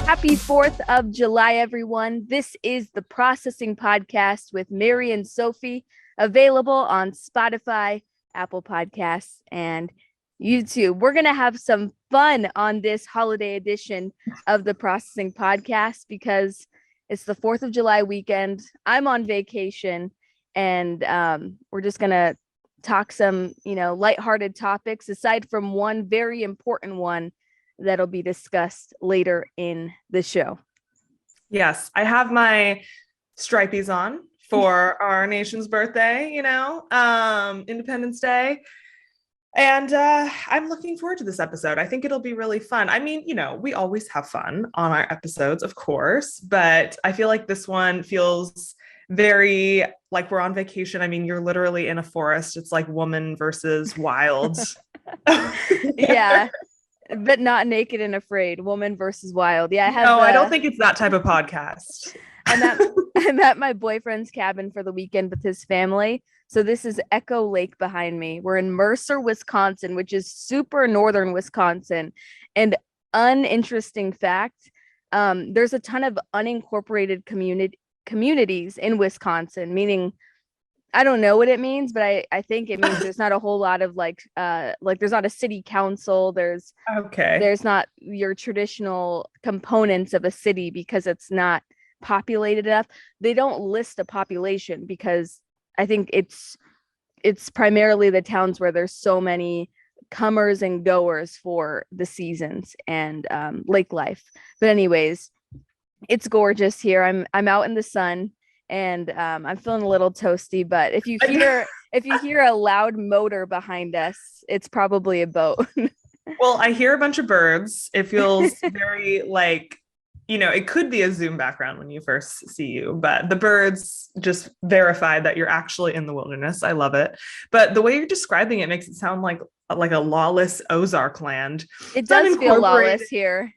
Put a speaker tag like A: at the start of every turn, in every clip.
A: Happy 4th of July, everyone. This is the Processing Podcast with Mary and Sophie, available on Spotify, Apple Podcasts, and YouTube. We're going to have some fun on this holiday edition of the Processing Podcast because it's the 4th of July weekend. I'm on vacation, and we're just going to talk some, lighthearted topics, aside from one very important one that'll be discussed later in the show.
B: Yes, I have my stripies on for our nation's birthday, Independence Day. And I'm looking forward to this episode. I think it'll be really fun. I mean, we always have fun on our episodes, of course, but I feel like this one feels very like we're on vacation. I mean, you're literally in a forest. It's like woman versus wild.
A: Yeah. But not naked and afraid. Woman versus wild. Yeah,
B: I don't think it's that type of podcast.
A: I'm at my boyfriend's cabin for the weekend with his family. So this is Echo Lake behind me. We're in Mercer, Wisconsin, which is super northern Wisconsin. And uninteresting fact, there's a ton of unincorporated communities in Wisconsin, meaning I don't know what it means, but I think it means there's not a whole lot of like there's not a city council. There's not your traditional components of a city because it's not populated enough. They don't list a population because I think it's primarily the towns where there's so many comers and goers for the seasons and lake life. But anyways, it's gorgeous here. I'm out in the sun. And I'm feeling a little toasty, but if you hear a loud motor behind us, it's probably a boat.
B: Well, I hear a bunch of birds. It feels very like, it could be a Zoom background when you first see you, but the birds just verify that you're actually in the wilderness. I love it. But the way you're describing it makes it sound like a lawless Ozark land.
A: It does feel lawless here.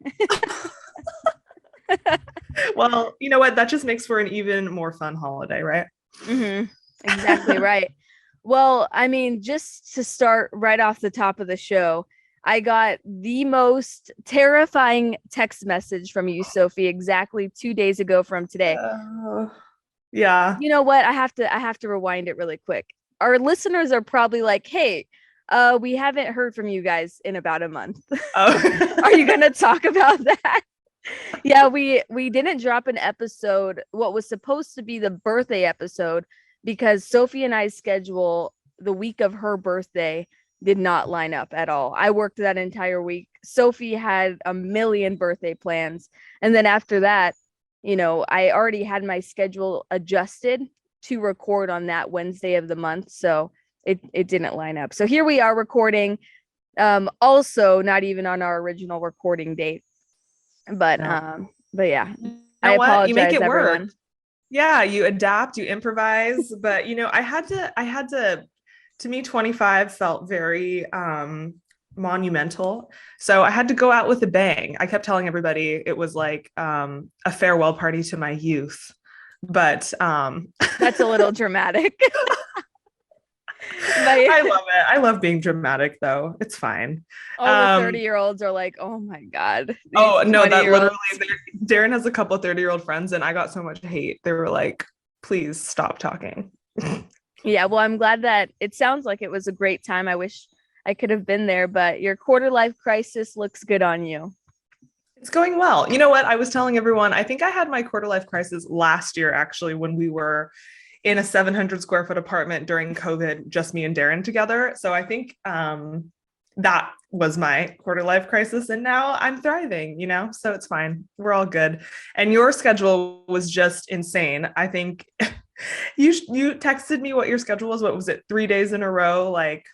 B: Well, you know what? That just makes for an even more fun holiday, right?
A: Mm-hmm. Exactly right. Well, I mean, just to start right off the top of the show, I got the most terrifying text message from you, Sophie, exactly 2 days ago from today.
B: Yeah.
A: You know what? I have to rewind it really quick. Our listeners are probably like, hey, we haven't heard from you guys in about a month. Oh. Are you going to talk about that? Yeah, we didn't drop an episode, what was supposed to be the birthday episode, because Sophie and I's schedule the week of her birthday did not line up at all. I worked that entire week. Sophie had a million birthday plans. And then after that, I already had my schedule adjusted to record on that Wednesday of the month. So it didn't line up. So here we are recording, also not even on our original recording date. But yeah, I apologize.
B: You make it
A: everyone.
B: work. Yeah, you adapt, you improvise. But I had to me, 25 felt very monumental. So I had to go out with a bang. I kept telling everybody it was like a farewell party to my youth. But
A: that's a little dramatic.
B: I love it. I love being dramatic, though. It's fine.
A: All the 30-year-olds are like, oh my God.
B: Oh, no, that literally, Darren has a couple of 30-year-old friends, and I got so much hate. They were like, please stop talking.
A: Yeah, well, I'm glad that it sounds like it was a great time. I wish I could have been there, but your quarter life crisis looks good on you.
B: It's going well. You know what? I was telling everyone, I think I had my quarter life crisis last year, actually, when we were in a 700 square foot apartment during COVID, just me and Darren together. So I think that was my quarter life crisis. And now I'm thriving, so it's fine. We're all good. And your schedule was just insane. I think you texted me what your schedule was. What was it? 3 days in a row? Like,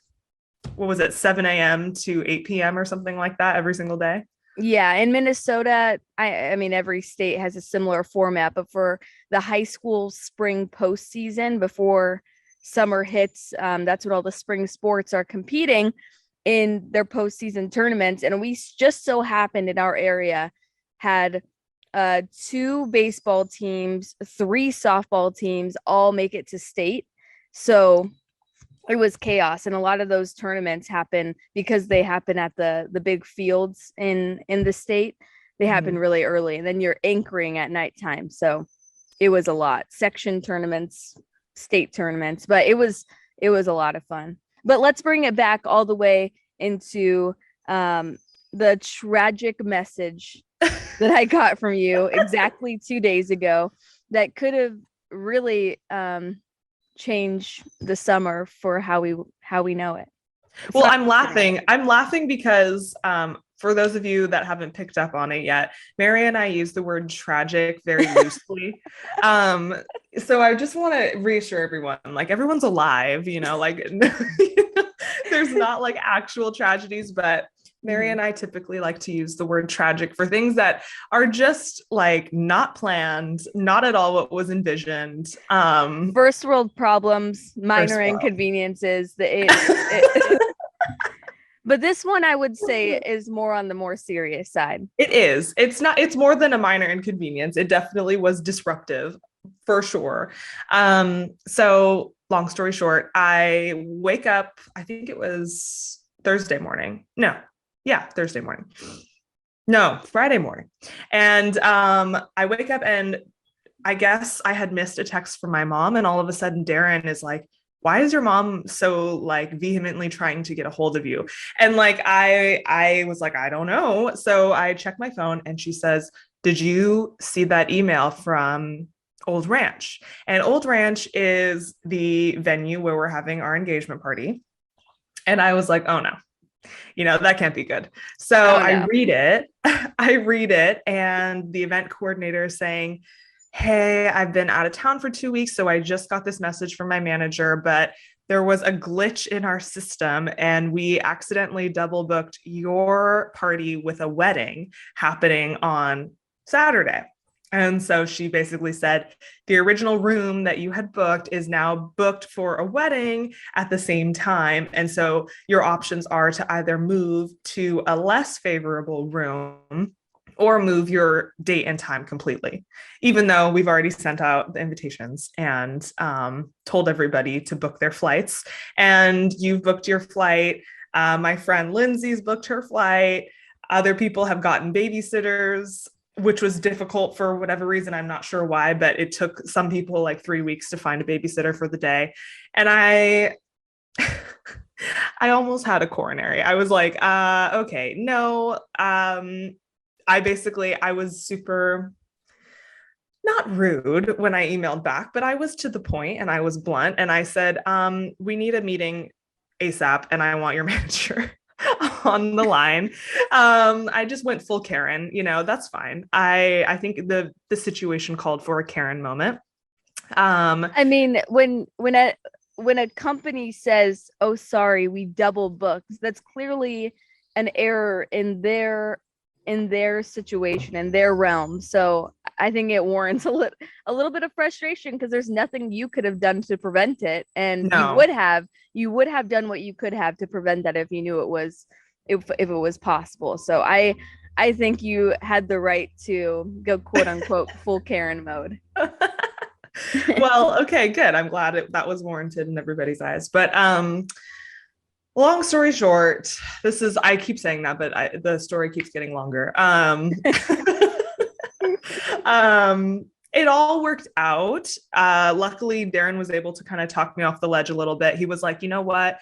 B: what was it? 7 a.m. to 8 p.m. or something like that every single day?
A: Yeah, in Minnesota, I mean, every state has a similar format, but for the high school spring postseason before summer hits, that's when all the spring sports are competing in their postseason tournaments. And we just so happened in our area had 2 baseball teams, 3 softball teams all make it to state. So it was chaos, and a lot of those tournaments happen because they happen at the big fields in the state. They happen
B: Mhm.
A: really early, and then you're anchoring at nighttime. So it was a lot. Section tournaments, state tournaments, but it was a lot of fun. But let's bring it back all the way into um, the tragic message that I got from you exactly 2 days ago that could have really changed the summer for how we know it. It's
B: Well,
A: not
B: I'm
A: happening.
B: laughing. I'm laughing because for those of you that haven't picked up on it yet, Mary and I use the word tragic very loosely. Um, so I just want to reassure everyone, like everyone's alive, like there's not like actual tragedies, but Mary
A: Mhm.
B: and I typically like to use the word tragic for things that are just like not planned, not at all what was envisioned.
A: First world problems, minor
B: First world.
A: inconveniences. It but this one I would say is more on the more serious side.
B: It is. It's not, it's more than a minor inconvenience. It definitely was disruptive for sure. So long story short, I wake up, I think it was Thursday morning. No, yeah, Thursday morning. No, Friday morning. And I wake up and I guess I had missed a text from my mom, and all of a sudden Darren is like, why is your mom so like vehemently trying to get a hold of you? And like I was like, I don't know. So I checked my phone and she says, did you see that email from Old Ranch? And Old Ranch is the venue where we're having our engagement party. And I was like, oh no, that can't be good. So
A: Oh
B: I
A: no.
B: read it. I read it, and the event coordinator is saying, hey, I've been out of town for 2 weeks. So I just got this message from my manager, but there was a glitch in our system and we accidentally double booked your party with a wedding happening on Saturday. And so she basically said, the original room that you had booked is now booked for a wedding at the same time. And so your options are to either move to a less favorable room or move your date and time completely, even though we've already sent out the invitations and told everybody to book their flights. And you've booked your flight. My friend Lindsay's booked her flight. Other people have gotten babysitters, which was difficult for whatever reason. I'm not sure why, but it took some people like 3 weeks to find a babysitter for the day. And I almost had a coronary. I was like, okay, no. I was super not rude when I emailed back, but I was to the point and I was blunt. And I said, we need a meeting ASAP and I want your manager on the line. I just went full Karen, that's fine. I think the situation called for a Karen moment.
A: I mean, when a company says, "Oh, sorry, we double booked," that's clearly an error in their situation, in their realm. So I think it warrants a little bit of frustration because there's nothing you could have done to prevent it, and you
B: No,
A: would have done what you could have to prevent that if you knew if it was possible. So I think you had the right to go quote unquote full Karen mode.
B: well, okay, good. I'm glad that was warranted in everybody's eyes. But long story short, I keep saying that, but the story keeps getting longer. It all worked out. Luckily, Darren was able to kind of talk me off the ledge a little bit. He was like, you know what?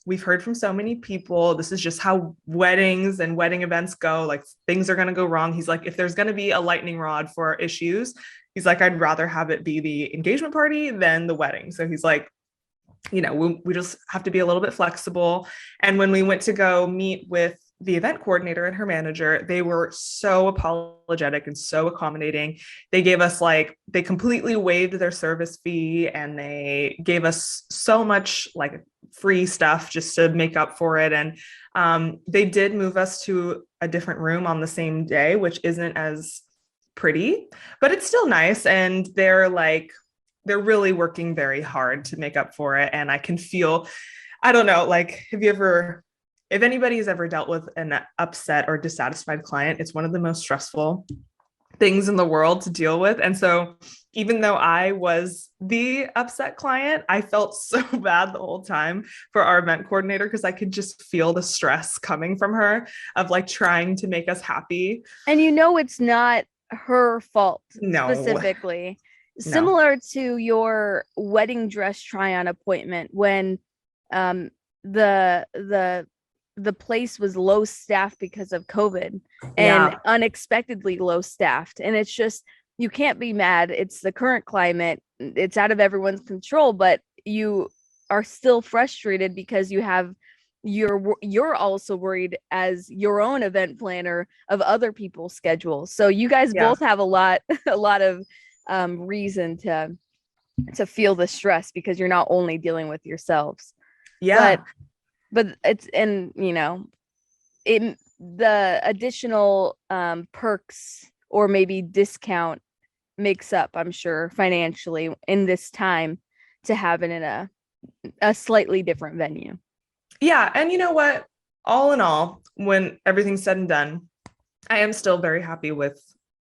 B: We've heard from so many people. This is just how weddings and wedding events go. Like things are going to go wrong. He's like, if there's going to be a lightning rod for issues, he's like, I'd rather have it be the engagement party than the wedding. So he's like, we just have to be a little bit flexible. And when we went to go meet with the event coordinator and her manager, they were so apologetic and so accommodating. They gave us they completely waived their service fee and they gave us so much like free stuff just to make up for it. And they did move us to a different room on the same day, which isn't as pretty, but it's still nice. And they're really working very hard to make up for it. And I can feel, I don't know, like, if anybody's ever dealt with an upset or dissatisfied client, it's one of the most stressful things in the world to deal with. And so even though I was the upset client, I felt so bad the whole time for our event coordinator because I could just feel the stress coming from her of like trying to make us happy.
A: And it's not her fault
B: No,
A: specifically.
B: no.
A: Similar to your wedding dress try-on appointment when um the the the place was low staffed because of COVID and
B: Yeah.
A: unexpectedly low staffed. And it's just, you can't be mad. It's the current climate. It's out of everyone's control, but you are still frustrated because you're also worried as your own event planner of other people's schedules. So you guys
B: Yeah.
A: both have a lot of reason to feel the stress because you're not only dealing with yourselves. But
B: Yeah.
A: it's, and it, the additional perks or maybe discount makes up, I'm sure, financially in this time to have it in a slightly different venue.
B: Yeah. And you know what? All in all, when everything's said and done, I am still very happy with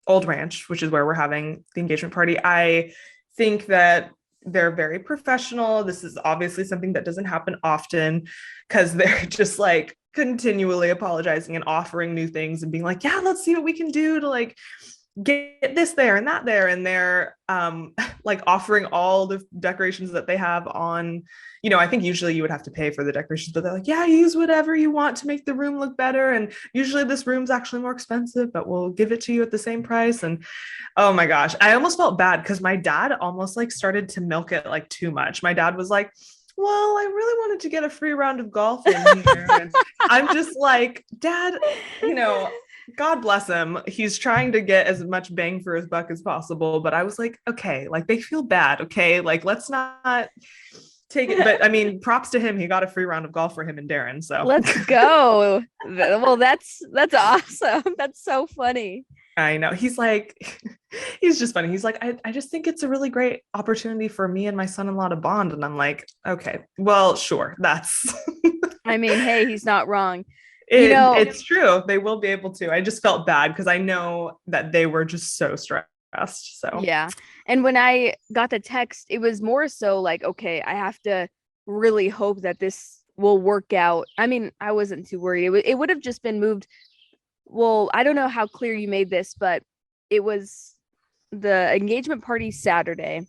B: Old Ranch, which is where we're having the engagement party. I think that they're very professional. This is obviously something that doesn't happen often because they're just like continually apologizing and offering new things and being like, yeah, let's see what we can do to like get this there and that there. And they're like offering all the decorations that they have on, I think usually you would have to pay for the decorations, but they're like, yeah, use whatever you want to make the room look better. And usually this room's actually more expensive, but we'll give it to you at the same price. And oh my gosh, I almost felt bad because my dad almost like started to milk it like too much. My dad was like, well, I really wanted to get a free round of golf in here. And I'm just like, Dad, God bless him. He's trying to get as much bang for his buck as possible. But I was like, okay, like they feel bad. Okay. Like, let's not take it. But I mean, props to him. He got a free round of golf for him and Darren. So
A: Let's go. Well, that's awesome. That's so funny.
B: I know. He's like, he's just funny. He's like, I just think it's a really great opportunity for me and my son-in-law to bond. And I'm like, okay, well, sure. That's
A: I mean, hey, he's not wrong.
B: it's true. They will be able to. I just felt bad because I know that they were just so stressed. So
A: yeah. And when I got the text, it was more so like, okay, I have to really hope that this will work out. I mean, I wasn't too worried. It would have just been moved. Well, I don't know how clear you made this, but it was the engagement party Saturday.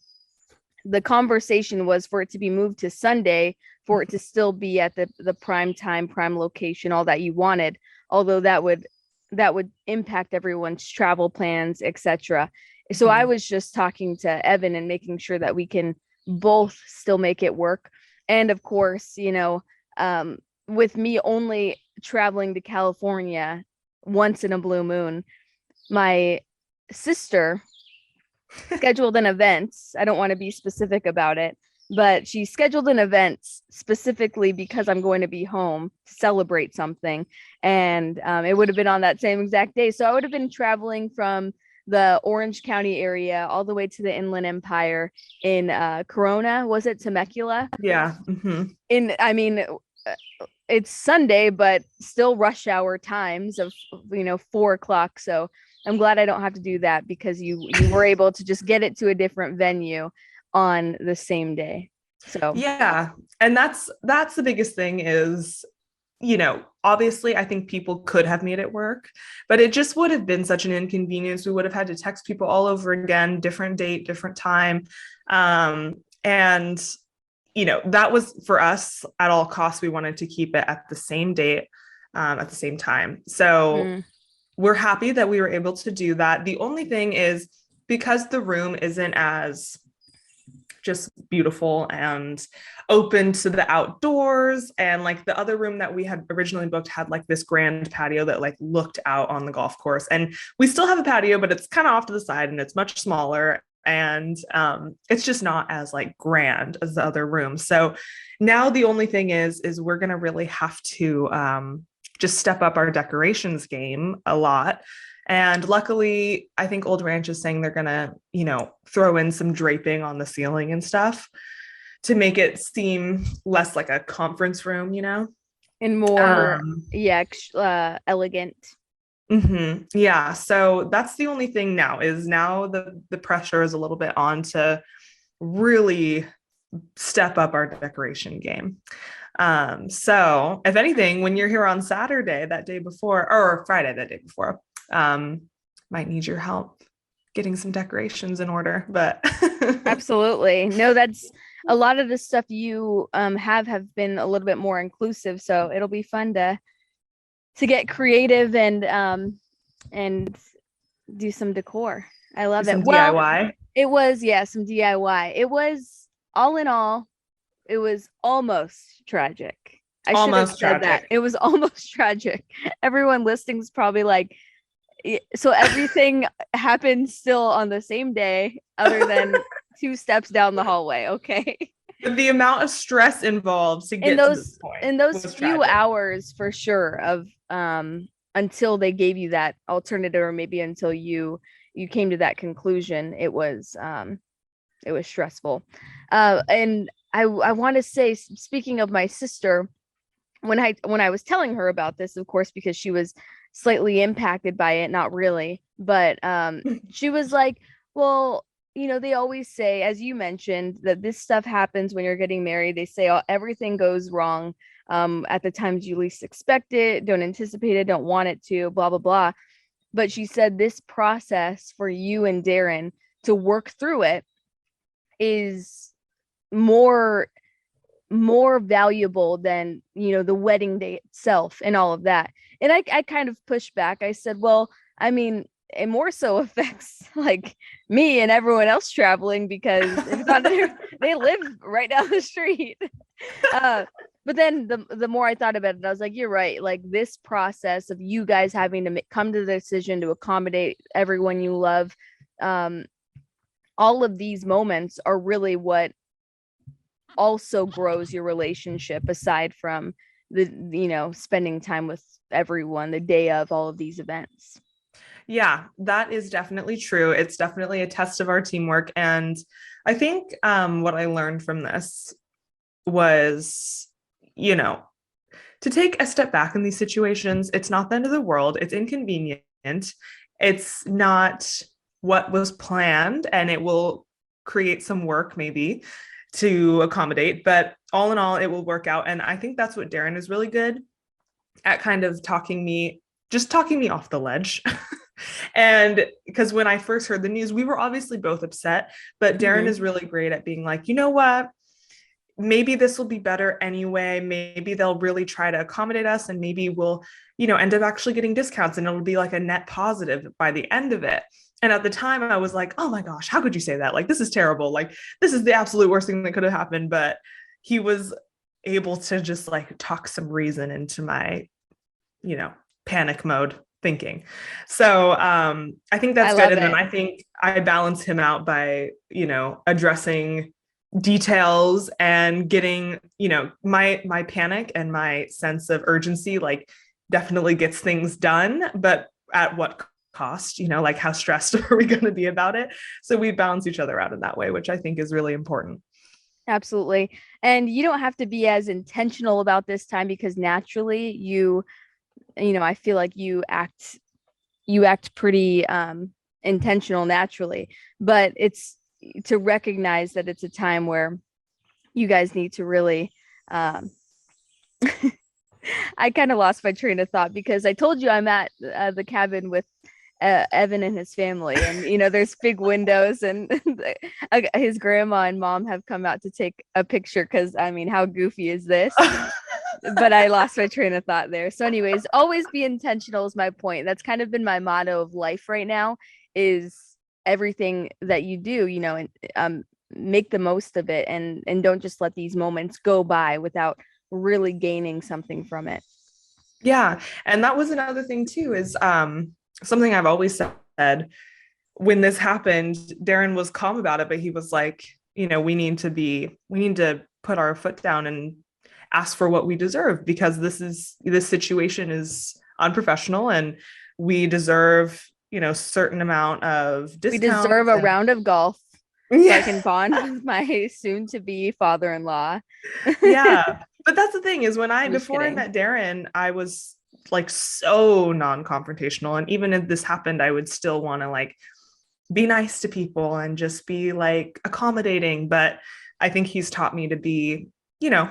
A: The conversation was for it to be moved to Sunday for it to still be at the prime time, prime location, all that you wanted. Although that would impact everyone's travel plans, etc. So I was just talking to Evan and making sure that we can both still make it work. And of course, with me only traveling to California once in a blue moon, my sister scheduled an event. I don't want to be specific about it, but she scheduled an event specifically because I'm going to be home to celebrate something. And it would have been on that same exact day. So I would have been traveling from the Orange County area all the way to the Inland Empire in Corona. Was it Temecula?
B: yeah.
A: I mean, it's Sunday, but still rush hour times of 4 o'clock. So I'm glad I don't have to do that because you were able to just get it to a different venue on the same day. So
B: yeah. And that's the biggest thing is, obviously I think people could have made it work, but it just would have been such an inconvenience. We would have had to text people all over again, different date, different time. And that was for us at all costs. We wanted to keep it at the same date, at the same time. So we're happy that we were able to do that. The only thing is because the room isn't as just beautiful and open to the outdoors, and like the other room that we had originally booked had like this grand patio that like looked out on the golf course, and we still have a patio, but it's kind of off to the side and it's much smaller, and it's just not as like grand as the other rooms. So now the only thing is we're going to really have to just step up our decorations game a lot. And luckily, I think Old Ranch is saying they're going to, throw in some draping on the ceiling and stuff to make it seem less like a conference room,
A: and more, elegant.
B: Yeah. So that's the only thing now is now the pressure is a little bit on to really step up our decoration game. So if anything, when you're here on Saturday that day before, or Friday that day before, um, might need your help getting some decorations in order. But
A: Absolutely. No, that's a lot of the stuff you have been a little bit more inclusive, so it'll be fun to get creative and do some decor. I
B: do
A: love it.
B: some
A: Well,
B: DIY.
A: it was, yeah, some DIY. It was all in all, it was almost tragic. I should have
B: Almost
A: said that.
B: tragic.
A: It was almost tragic. Everyone listening's probably like, so everything happened still on the same day, other than two steps down the hallway. Okay.
B: The amount of stress involved to
A: in
B: get to this
A: those
B: point
A: in those
B: was
A: few
B: tragic.
A: hours for sure of until they gave you that alternative, or maybe until you came to that conclusion, it was stressful. And I want to say, speaking of my sister, when I was telling her about this, of course, because she was slightly impacted by it, not really, but she was like, well, they always say, as you mentioned, that this stuff happens when you're getting married. They say, oh, everything goes wrong at the times you least expect it, don't anticipate it, don't want it to, blah blah blah. But she said this process for you and Darren to work through it is more more valuable than the wedding day itself and all of that. And I kind of pushed back. I said, well, I mean, it more so affects like me and everyone else traveling, because it's not they live right down the street. uh but then the more I thought about it, I was like, you're right. Like, this process of you guys having to come to the decision to accommodate everyone you love, um all of these moments are really what also grows your relationship, aside from the spending time with everyone the day of all of these events.
B: Yeah, that is definitely true. It's definitely a test of our teamwork. And I think what I learned from this was, you know, to take a step back in these situations. It's not the end of the world. It's inconvenient. It's not what was planned, and it will create some work maybe to accommodate. But all in all, it will work out. And I think that's what Darren is really good at, kind of talking me off the ledge. And because when I first heard the news, we were obviously both upset, but Darren
A: Mm-hmm.
B: is really great at being like, you know what? Maybe this will be better anyway. Maybe they'll really try to accommodate us, and maybe we'll, end up actually getting discounts, and it'll be like a net positive by the end of it. And at the time, I was like, oh my gosh, how could you say that? Like, this is terrible. Like, this is the absolute worst thing that could have happened. But he was able to just like talk some reason into my, you know, panic mode thinking. So I think
A: I
B: that's good.
A: love
B: And then
A: it.
B: I think I balance him out by, addressing details and getting, my panic and my sense of urgency like definitely gets things done, but at what cost, like how stressed are we going to be about it? So we balance each other out in that way, which I think is really important.
A: Absolutely. And you don't have to be as intentional about this time, because naturally I feel like you act pretty intentional naturally, but it's to recognize that it's a time where you guys need to really um I kind of lost my train of thought, because I told you I'm at the cabin with Evan and his family, and there's big windows, and his grandma and mom have come out to take a picture, because I mean, how goofy is this? But I lost my train of thought there. So anyways, always be intentional is my point. That's kind of been my motto of life right now, is everything that you do, and make the most of it, and don't just let these moments go by without really gaining something from it.
B: Yeah. And that was another thing too, is something I've always said. When this happened, Darren was calm about it, but he was like, we need to put our foot down and ask for what we deserve, because this situation is unprofessional, and we deserve, certain amount of
A: We deserve
B: discounts
A: a
B: and
A: round of golf so I
B: yeah.
A: can bond with my soon to be father-in-law.
B: Yeah. But that's the thing is,
A: I'm just
B: before I
A: kidding.
B: met Darren, I was like so non-confrontational. And even if this happened, I would still want to like be nice to people and just be like accommodating. But I think he's taught me to be,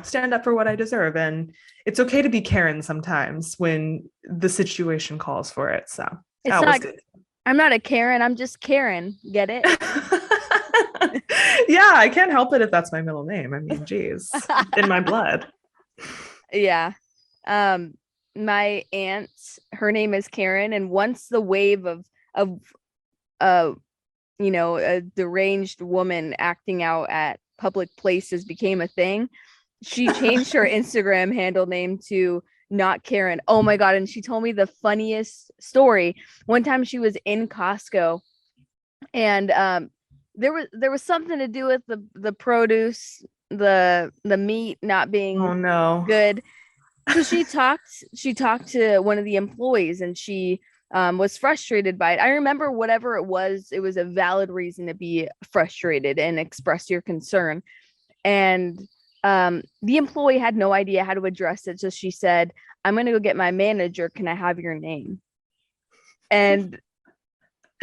B: stand up for what I deserve. And it's okay to be Karen sometimes when the situation calls for it. So
A: It's
B: that was
A: not,
B: good.
A: I'm not a Karen. I'm just Karen. Get it?
B: Yeah, I can't help it if that's my middle name. I mean, geez, in my blood.
A: Yeah. My aunt, her name is Karen, and once the wave of uh a deranged woman acting out at public places became a thing, she changed her Instagram handle name to not Karen. Oh my God. And she told me the funniest story. One time she was in Costco, and there was something to do with the produce, the meat not
B: Oh
A: being
B: no.
A: good. So she talked to one of the employees, and she was frustrated by it. I remember whatever it was a valid reason to be frustrated and express your concern. And the employee had no idea how to address it. So she said, "I'm going to go get my manager. Can I have your name?" And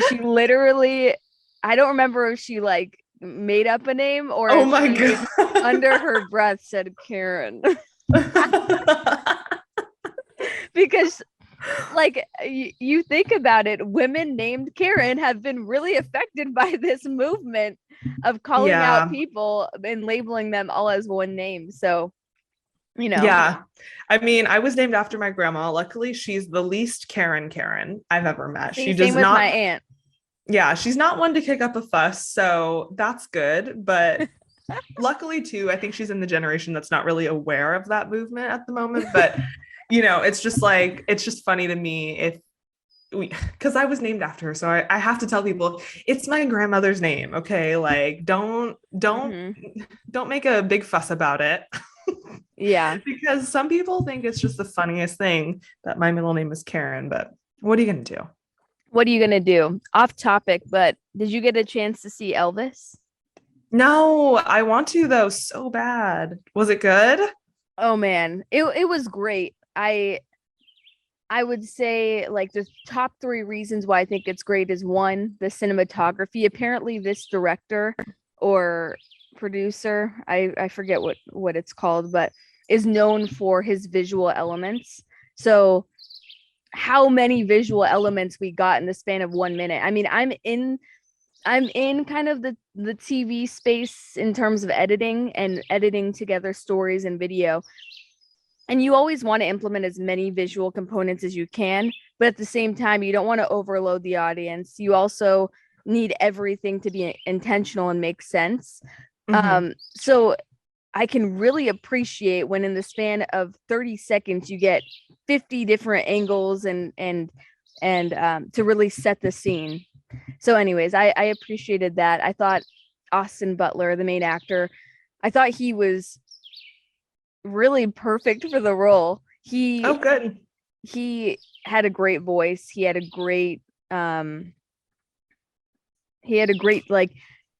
A: she literally, I don't remember if she like made up a name or
B: Oh
A: if
B: my
A: she
B: God.
A: under her breath said Karen. Because like you think about it, women named Karen have been really affected by this movement of calling out
B: Yeah.
A: people and labeling them all as one name. So, you know,
B: Yeah. I mean, I was named after my grandma. Luckily, she's the least Karen I've ever met.
A: see,
B: She
A: same
B: does
A: with my
B: not,
A: aunt.
B: yeah, she's not one to kick up a fuss. So that's good. But luckily, too, I think she's in the generation that's not really aware of that movement at the moment. But, it's just funny to me if because I was named after her. So I have to tell people it's my grandmother's name. Okay. Like,
A: Hmm.
B: don't make a big fuss about it.
A: Yeah.
B: Because some people think it's just the funniest thing that my middle name is Karen, but what are you going to do?
A: What are you gonna do? Off topic, but did you get a chance to see Elvis?
B: No, I want to though so bad. Was it good?
A: Oh man, it was great. I would say like the top three reasons why I think it's great is one, the cinematography. Apparently, this director or producer, I forget what it's called, but is known for his visual elements. So how many visual elements we got in the span of 1 minute. I mean, I'm in kind of the TV space in terms of editing and editing together stories and video. And you always want to implement as many visual components as you can, but at the same time, you don't want to overload the audience. You also need everything to be intentional and make sense.
B: Mm-hmm.
A: So I can really appreciate when in the span of 30 seconds you get 50 different angles and to really set the scene. So, anyways, I appreciated that. I thought Austin Butler, the main actor, I thought he was really perfect for the role.
B: Oh, good.
A: He had a great voice. He had a great like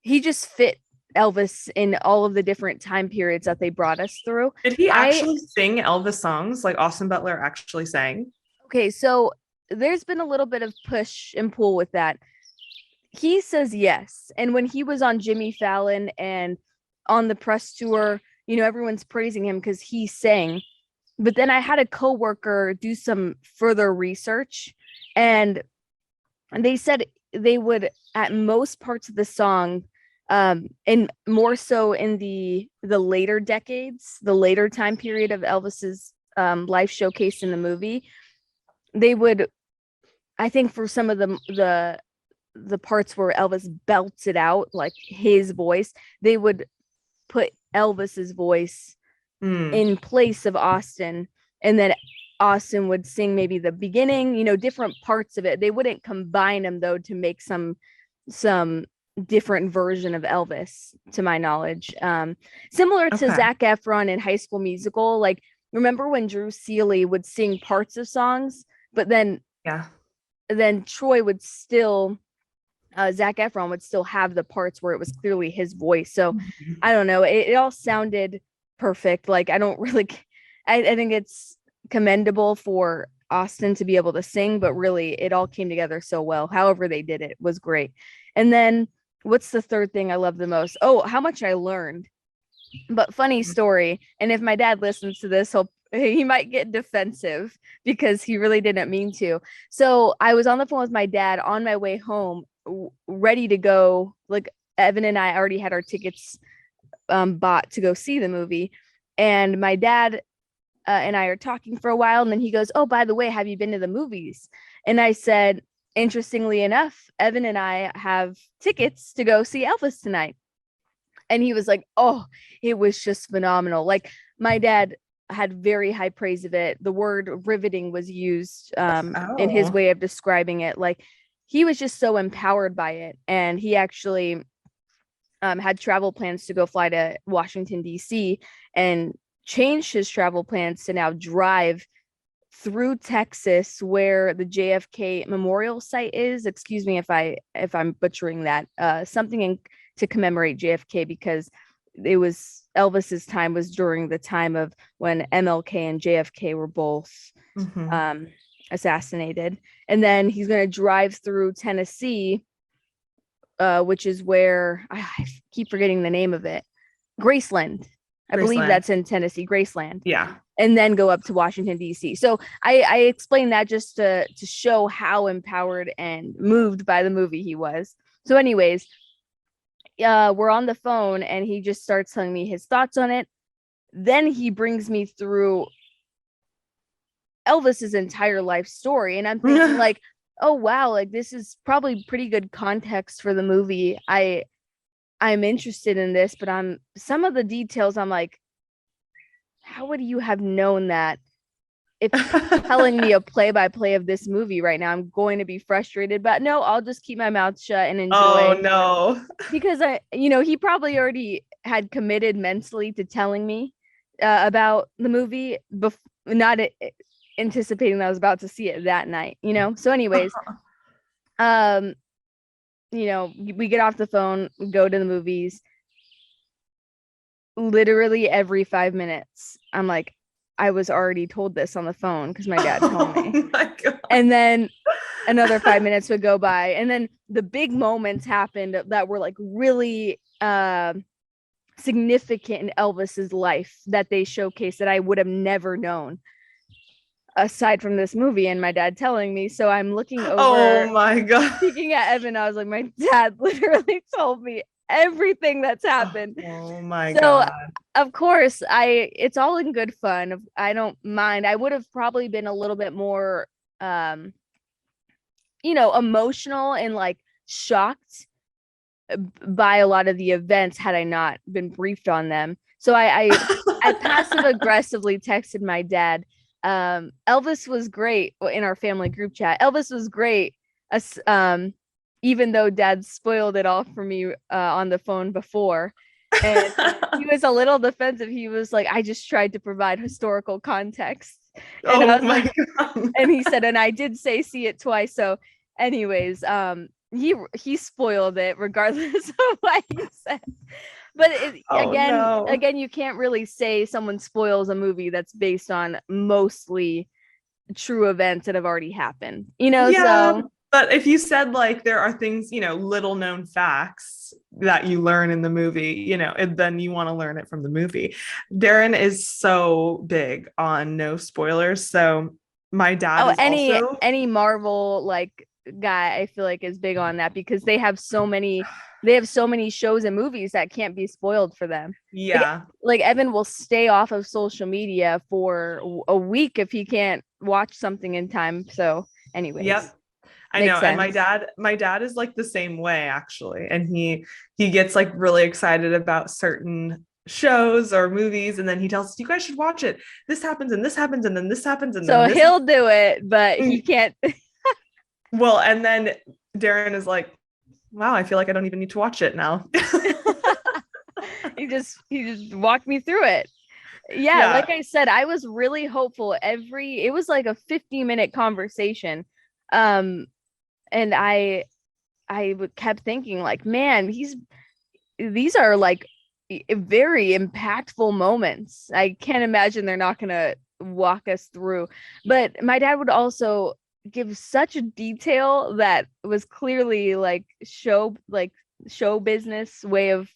A: he just fit Elvis in all of the different time periods that they brought us through.
B: Did he
A: I
B: actually sing Elvis songs like Austin Butler actually sang?
A: Okay, so there's been a little bit of push and pull with that. He says yes. And when he was on Jimmy Fallon and on the press tour, everyone's praising him because he sang. But then I had a coworker do some further research, and they said they would at most parts of the song, and more so in the later decades, the later time period of Elvis's life showcased in the movie, they would, I think, for some of the parts where Elvis belts it out like his voice, they would put Elvis's voice
B: Hmm.
A: in place of Austin, and then Austin would sing maybe the beginning, different parts of it. They wouldn't combine them though to make some different version of Elvis, to my knowledge. Similar to
B: Okay.
A: Zac Efron in High School Musical. Like, remember when Drew Seeley would sing parts of songs, but
B: Yeah.
A: then Troy would still Zac Efron would still have the parts where it was clearly his voice. So I don't know. It all sounded perfect. Like I don't really, I think it's commendable for Austin to be able to sing, but really it all came together so well. However they did it was great. And then what's the third thing I love the most? Oh, how much I learned. But funny story, and if my dad listens to this, he might get defensive because he really didn't mean to. So I was on the phone with my dad on my way home, ready to go. Like Evan and I already had our tickets bought to go see the movie, and my dad and I are talking for a while, and then he goes, "Oh, by the way, have you been to the movies?" And I said, interestingly enough, Evan and I have tickets to go see Elvis tonight. And he was like, "Oh, it was just phenomenal." Like my dad had very high praise of it. The word riveting was used in his
B: Oh.
A: way of describing it. Like he was just so empowered by it. And he actually had travel plans to go fly to Washington, D.C. and changed his travel plans to now drive through Texas where the JFK Memorial site is. Excuse me if I'm butchering that. Something to commemorate JFK, because it was Elvis's time was during the time of when MLK and JFK were both assassinated. And then he's going to drive through Tennessee, which is where I keep forgetting the name of it. Graceland. I believe that's in Tennessee, Graceland.
B: Yeah.
A: And then go up to Washington, D.C. So I explained that just to show how empowered and moved by the movie he was. So anyways, we're on the phone and he just starts telling me his thoughts on it. Then he brings me through Elvis's entire life story. And I'm thinking like, oh, wow, like this is probably pretty good context for the movie. I'm interested in this, but some of the details, I'm like, how would you have known that? If telling me a play-by-play of this movie right now, I'm going to be frustrated, but no, I'll just keep my mouth shut and enjoy.
B: Oh no.
A: Because he probably already had committed mentally to telling me about the movie, not anticipating that I was about to see it that night, So anyways, we get off the phone, go to the movies. Literally every 5 minutes, I'm like, I was already told this on the phone because my dad told me.
B: Oh my God.
A: And then another 5 minutes would go by, and then the big moments happened that were like really significant in Elvis's life that they showcased that I would have never known aside from this movie and my dad telling me. So I'm looking over.
B: Oh my God.
A: Speaking at Evan, I was like, my dad literally told me everything that's happened.
B: Oh my
A: God.
B: So
A: of course, it's all in good fun. I don't mind. I would have probably been a little bit more emotional and like shocked by a lot of the events had I not been briefed on them. So I passive aggressively texted my dad. Elvis was great in our family group chat. Elvis was great. Even though dad spoiled it all for me on the phone before. And he was a little defensive. He was like, I just tried to provide historical context. And I was like, God. And he said, and I did say see it twice. So anyways, he spoiled it regardless of what he said. But again, you can't really say someone spoils a movie that's based on mostly true events that have already happened,
B: Yeah,
A: so.
B: But if you said like there are things, little known facts that you learn in the movie, then you want to learn it from the movie. Darren is so big on no spoilers. So my dad is
A: any Marvel like guy, I feel like is big on that because they have so many shows and movies that can't be spoiled for them.
B: Yeah.
A: Like Evan will stay off of social media for a week if he can't watch something in time. So anyways. Yep.
B: I know. Sense. And my dad is like the same way actually. And he gets like really excited about certain shows or movies. And then he tells us, you guys should watch it. This happens and this happens. And then this happens. And
A: so he'll do it, but he can't.
B: Well, and then Darren is like, wow, I feel like I don't even need to watch it now.
A: He just walked me through it. Yeah. Like I said, I was really hopeful. It was like a 50-minute conversation. And I kept thinking like, man, these are like very impactful moments. I can't imagine they're not going to walk us through. But my dad would also give such a detail that was clearly like show business way of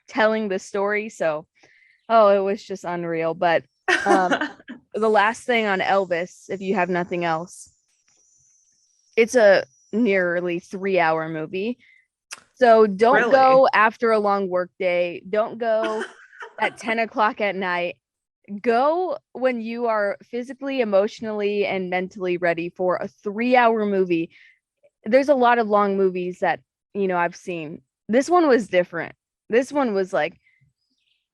A: telling the story. So, oh, it was just unreal. But the last thing on Elvis, if you have nothing else, it's a nearly 3-hour movie. So don't
B: Really?
A: go after a long work day. Don't go at 10 o'clock at night. Go when you are physically, emotionally, and mentally ready for a 3-hour movie. There's a lot of long movies that, I've seen. This one was different. This one was like,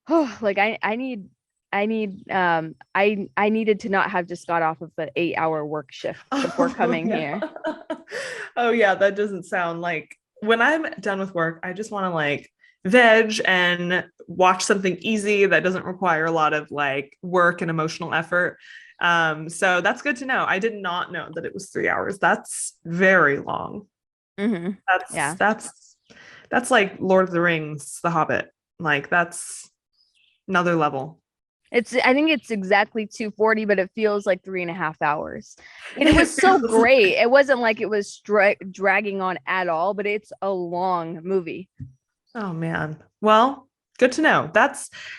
A: oh, like I needed to not have just got off of an 8-hour work shift before
B: Oh,
A: coming
B: yeah.
A: here.
B: Oh, yeah. That doesn't sound like when I'm done with work, I just want to like veg and watch something easy that doesn't require a lot of like work and emotional effort. So that's good to know. I did not know that it was 3 hours. That's very long.
A: Mm-hmm.
B: That's
A: Yeah.
B: that's that's like Lord of the Rings, The Hobbit. Like that's another level.
A: I think it's exactly 240, but it feels like 3.5 hours. And it
B: It
A: was so
B: feels
A: great. It wasn't like it was dragging on at all, but it's a long movie.
B: Oh man. Well, good to know.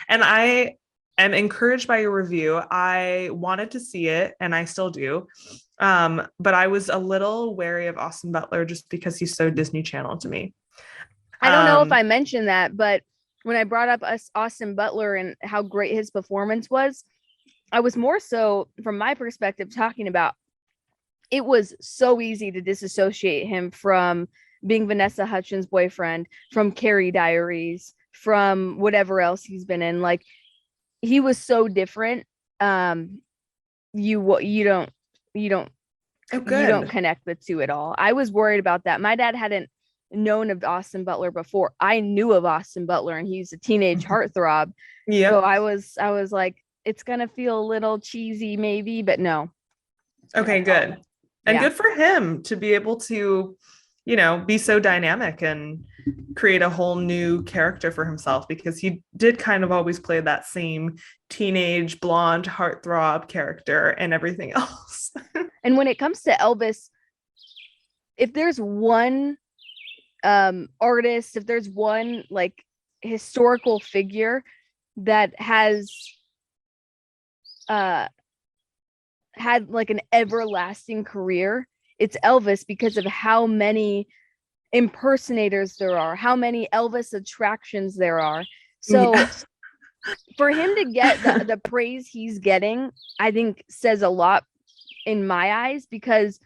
B: And I am encouraged by your review. I wanted to see it and I still do. But I was a little wary of Austin Butler just because he's so Disney Channel to me.
A: I don't know if
B: Um,
A: I mentioned that, but when I brought up us Austin Butler and how great his performance was, I was more so from my perspective talking about it was so easy to disassociate him from being Vanessa Hudgens' boyfriend, from Carrie Diaries, from whatever else he's been in. Like he was so different. You don't you don't
B: oh
A: you don't
B: good.
A: connect the two at all. I was worried about that. My dad hadn't known of Austin Butler before. I knew of Austin Butler and he's a teenage heartthrob. So
B: Yep.
A: I was like, it's gonna feel a little cheesy maybe, but no, not
B: Okay,
A: at all.
B: good. And
A: Yeah.
B: good for him to be able to, be so dynamic and create a whole new character for himself because he did kind of always play that same teenage blonde heartthrob character and everything else.
A: And when it comes to Elvis, if there's one artist, if there's one like historical figure that has uh had like an everlasting career, it's Elvis because of how many impersonators there are, how many Elvis attractions there are. So
B: Yeah.
A: for him to get the praise he's getting, I think says a lot in my eyes because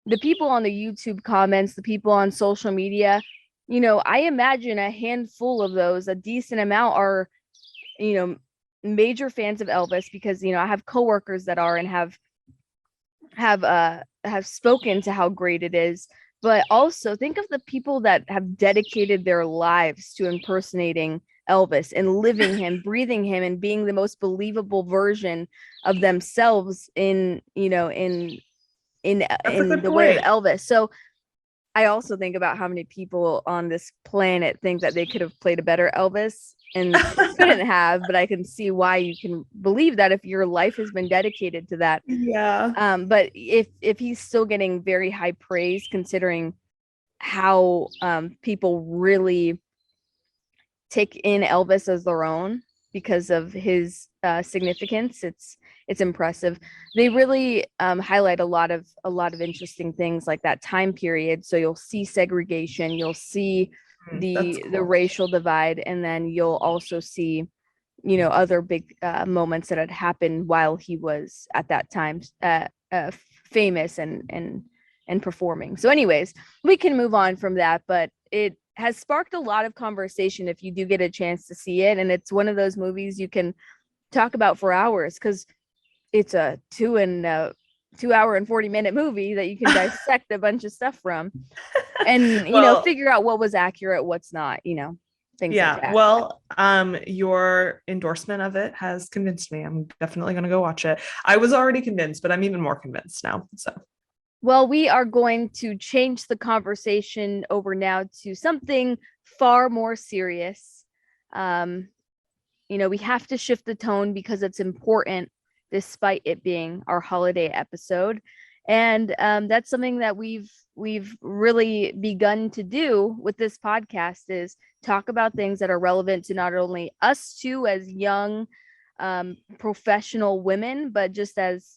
A: the people on the YouTube comments, the people on social media, I imagine a handful of those, a decent amount are, you know, major fans of Elvis because, I have coworkers that are and have spoken to how great it is. But also think of the people that have dedicated their lives to impersonating Elvis and living him, breathing him, and being the most believable version of themselves in,
B: That's a
A: in
B: good
A: the way of
B: point.
A: Elvis. So I also think about how many people on this planet think that they could have played a better Elvis and couldn't have, but I can see why you can believe that if your life has been dedicated to that.
B: Yeah.
A: But if he's still getting very high praise, considering how people really take in Elvis as their own because of his significance, it's impressive. They really highlight a lot of interesting things like that time period. So you'll see segregation, you'll see
B: That's
A: the
B: cool.
A: racial divide, and then you'll also see other big moments that had happened while he was at that time famous and performing. So anyways, we can move on from that, but it has sparked a lot of conversation if you do get a chance to see it, and it's one of those movies you can talk about for hours because it's a 2 hour and 40-minute movie that you can dissect a bunch of stuff from and
B: Well,
A: figure out what was accurate, what's not, things like
B: yeah.
A: that.
B: Well, your endorsement of it has convinced me. I'm definitely going to go watch it. I was already convinced, but I'm even more convinced now. So,
A: Well, we are going to change the conversation over now to something far more serious. Um, we have to shift the tone because it's important despite it being our holiday episode. And that's something that we've really begun to do with this podcast, is talk about things that are relevant to not only us two as young professional women, but just as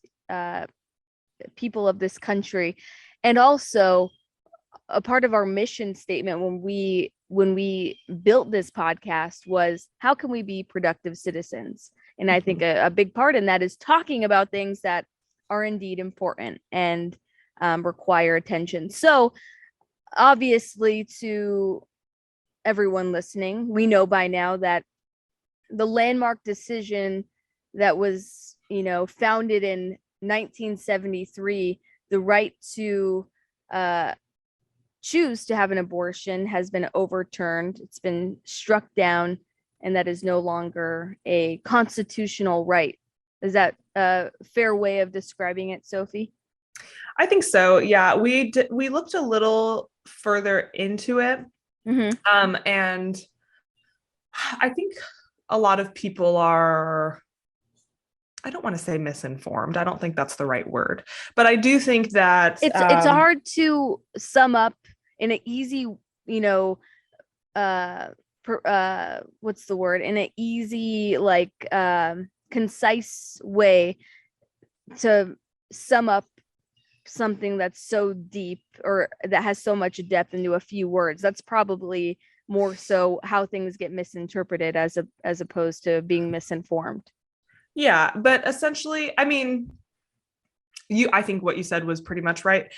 A: people of this country. And also, a part of our mission statement when we built this podcast was, how can we be productive citizens? And I think a big part in that is talking about things that are indeed important and require attention. So obviously, to everyone listening, we know by now that the landmark decision that was, founded in 1973, the right to choose to have an abortion, has been overturned. It's been struck down, and that is no longer a constitutional right. Is that a fair way of describing it, Sophie?
B: I think so. Yeah, we looked a little further into it, and I think a lot of people are, I don't want to say misinformed. I don't think that's the right word, but I do think that
A: it's hard to sum up in an easy, what's the word? In an easy, concise way to sum up something that's so deep or that has so much depth into a few words. That's probably more so how things get misinterpreted as opposed to being misinformed.
B: Yeah, but essentially, I mean, I think what you said was pretty much right.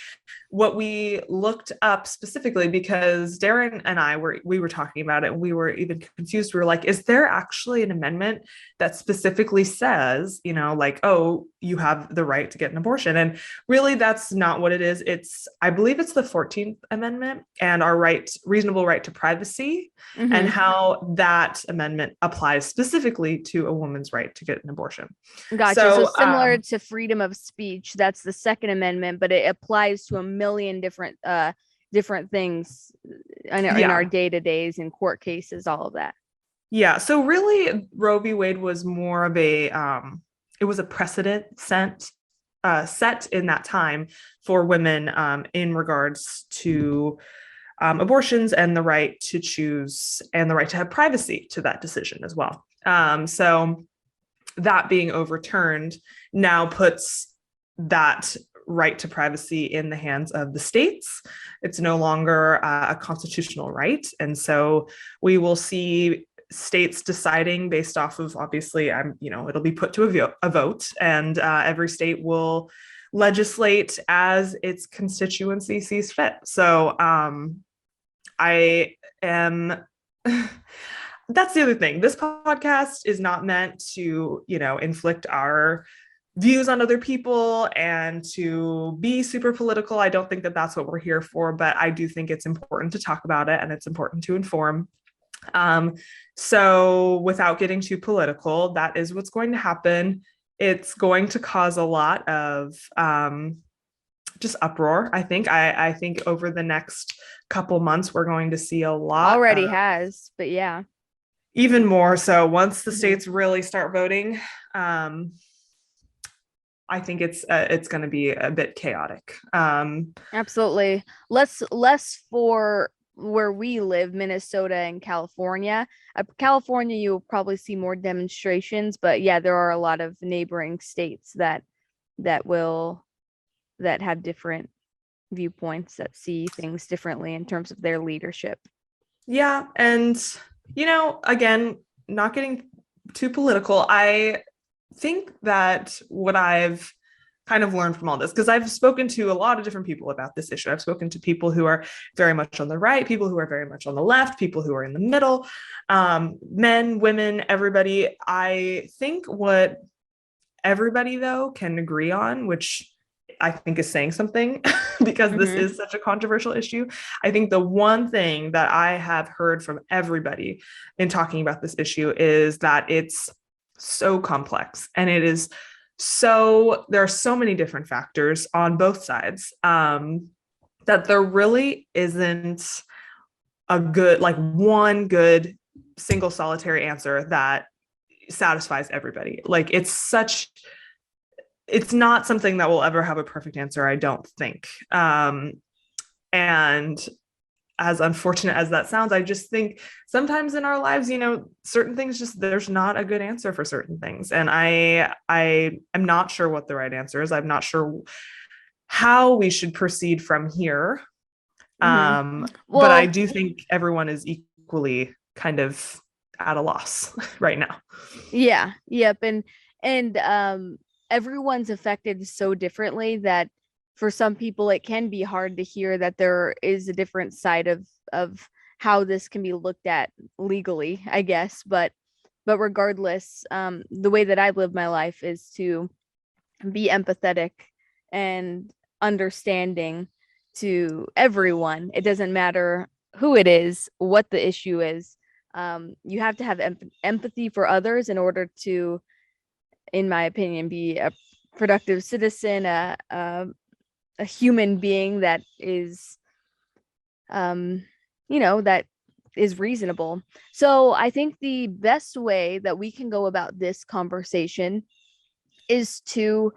B: What we looked up specifically, because Darren and we were talking about it, and we were even confused. We were like, is there actually an amendment that specifically says, oh, you have the right to get an abortion? And really, that's not what it is. I believe it's the 14th Amendment and our reasonable right to privacy, and how that amendment applies specifically to a woman's right to get an abortion.
A: Gotcha. So similar to freedom of speech, that's the Second Amendment, but it applies to a million different things in our day-to-days, in court cases, all of that.
B: Yeah. So really, Roe v. Wade was more of it was a precedent set in that time for women in regards to abortions and the right to choose and the right to have privacy to that decision as well. So that being overturned now puts that right to privacy in the hands of the states. It's no longer a constitutional right. And so we will see states deciding based off of, obviously, it'll be put to a vote, and every state will legislate as its constituency sees fit. So I am that's the other thing. This podcast is not meant to, inflict our views on other people and to be super political. I don't think that that's what we're here for, but I do think it's important to talk about it, and it's important to inform. So without getting too political, that is what's going to happen. It's going to cause a lot of just uproar. I think over the next couple months, we're going to see a lot.
A: Already has, but yeah.
B: Even more so once the states really start voting. I think it's going to be a bit chaotic.
A: Absolutely. Less for where we live, Minnesota and California. California, you'll probably see more demonstrations, but yeah, there are a lot of neighboring states that have different viewpoints, that see things differently in terms of their leadership.
B: Yeah, and again, not getting too political, I think that what I've kind of learned from all this, because I've spoken to a lot of different people about this issue. I've spoken to people who are very much on the right, people who are very much on the left, people who are in the middle, men, women, everybody. I think what everybody, though, can agree on, which I think is saying something because this is such a controversial issue. I think the one thing that I have heard from everybody in talking about this issue is that it's so complex, and it is there are so many different factors on both sides, that there really isn't a good, one good single solitary answer that satisfies everybody. It's such it's not something that will ever have a perfect answer, I don't think. And as unfortunate as that sounds, I just think sometimes in our lives, certain things, just there's not a good answer for certain things. And I am not sure what the right answer is. I'm not sure how we should proceed from here. But I
A: Well,
B: do think everyone is equally kind of at a loss right now.
A: yeah, yep, and everyone's affected so differently that for some people it can be hard to hear that there is a different side of how this can be looked at legally, I guess. But regardless, the way that I live my life is to be empathetic and understanding to everyone. It doesn't matter who it is, what the issue is. You have to have empathy for others in order to, in my opinion, be a productive citizen, a human being that is, that is reasonable. So I think the best way that we can go about this conversation is to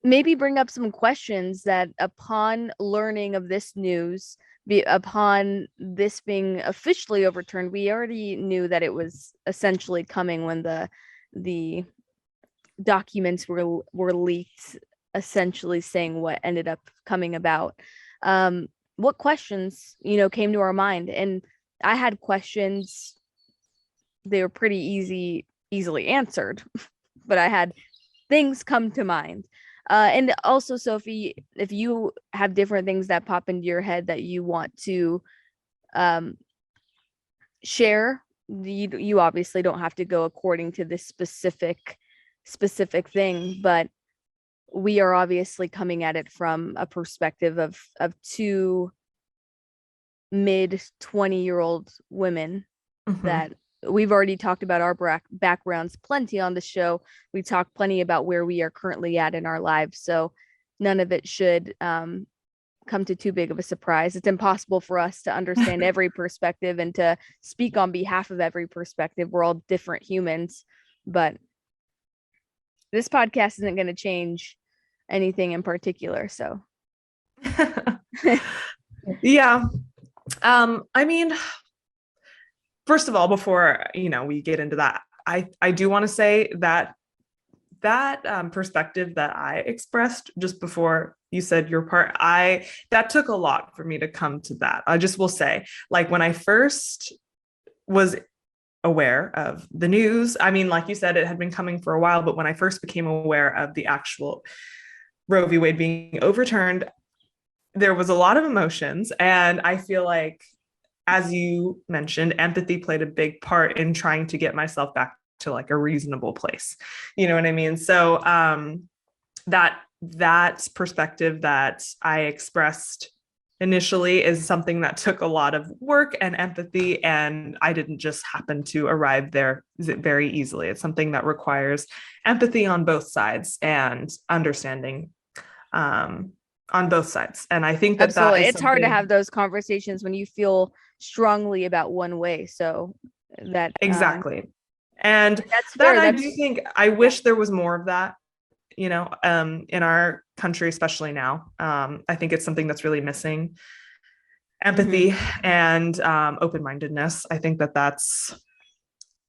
A: maybe bring up some questions that upon learning of this news, upon this being officially overturned, we already knew that it was essentially coming when the documents were leaked, essentially saying what ended up coming about. What questions, came to our mind? And I had questions, they were pretty easily answered, but I had things come to mind. And also, Sophie, if you have different things that pop into your head that you want to share, you obviously don't have to go according to this specific thing, but we are obviously coming at it from a perspective of two mid 20-year-old women that we've already talked about our backgrounds plenty on the show. We talked plenty about where we are currently at in our lives. So none of it should come to too big of a surprise. It's impossible for us to understand every perspective and to speak on behalf of every perspective. We're all different humans, but this podcast isn't going to change anything in particular. So
B: Yeah. I mean, first of all, before we get into that, I do want to say that perspective that I expressed just before you said your part, that took a lot for me to come to that. I just will say, like, when I first was aware of the news, I mean, like you said, it had been coming for a while, but when I first became aware of the actual Roe v. Wade being overturned, there was a lot of emotions. And I feel like, as you mentioned, empathy played a big part in trying to get myself back to like a reasonable place. You know what I mean? So that perspective that I expressed initially is something that took a lot of work and empathy, and I didn't just happen to arrive there very easily. It's something that requires empathy on both sides and understanding on both sides. And I think that
A: absolutely,
B: is
A: it's hard to have
B: something.
A: those conversations when you feel strongly about one way. So that
B: Exactly. And
A: that's
B: that
A: fair.
B: I
A: That's
B: do think, I wish there was more of that, in our country, especially now. I think it's something that's really missing.
A: mhm.
B: Empathy and open-mindedness. I think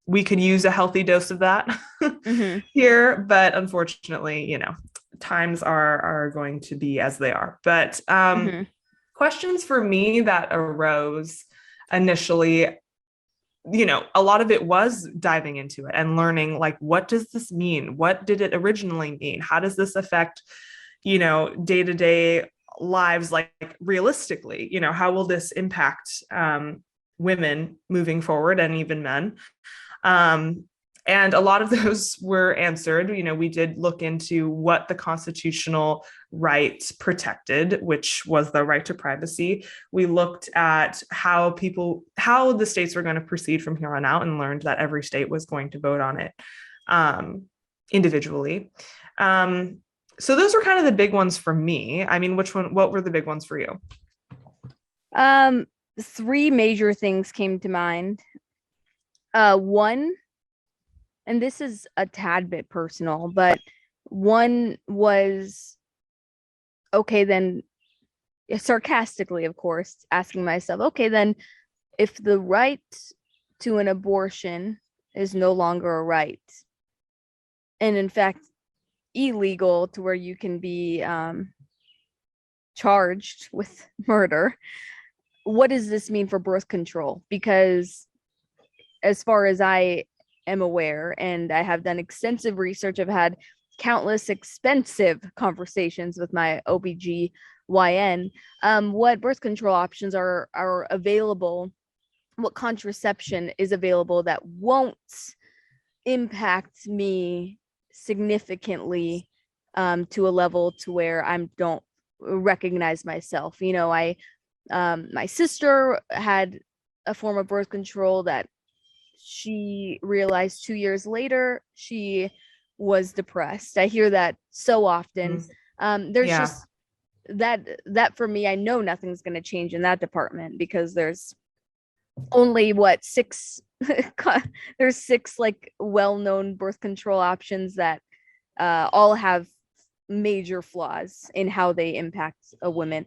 B: we could use a healthy dose of that
A: Mhm.
B: here, but unfortunately, times are going to be as they are. But
A: Mhm.
B: questions for me that arose initially, a lot of it was diving into it and learning, like, what does this mean? What did it originally mean? How does this affect, day-to-day lives, like realistically? How will this impact women moving forward, and even men? And a lot of those were answered. We did look into what the constitutional right protected, which was the right to privacy. We looked at how the states were going to proceed from here on out, and learned that every state was going to vote on it individually. So those were kind of the big ones for me. I mean, what were the big ones for you?
A: Um, three major things came to mind. One, and this is a tad bit personal, but One was, okay, then, sarcastically, of course, asking myself, okay, then if the right to an abortion is no longer a right, and in fact illegal to where you can be charged with murder, what does this mean for birth control? Because as far as I am aware, and I have done extensive research, I've had countless expensive conversations with my OBGYN, what birth control options are available, what contraception is available that won't impact me significantly, to a level to where I don't recognize myself. My sister had a form of birth control that she realized 2 years later she was depressed. I hear that so often. There's
B: Yeah.
A: just that for me, I know nothing's going to change in that department because there's only what six there's six like well-known birth control options that all have major flaws in how they impact a woman.